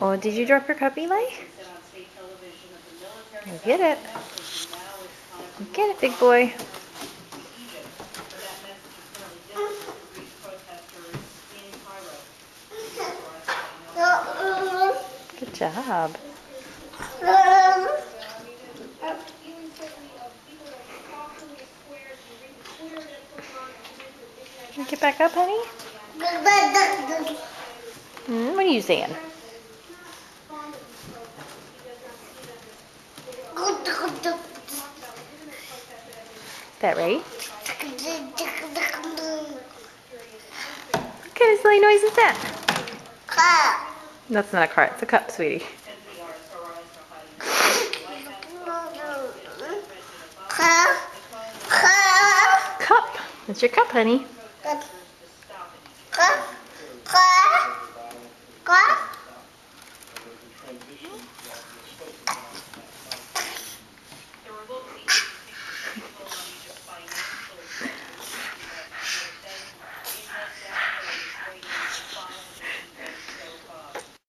Oh, did you drop your cup, Eli? Get it. Get it, big boy. Good job. Get back up, honey. What are you saying? Is that right? What kind of silly noise is that? That's not a cart. It's a cup, sweetie. Cup. It's your cup, honey.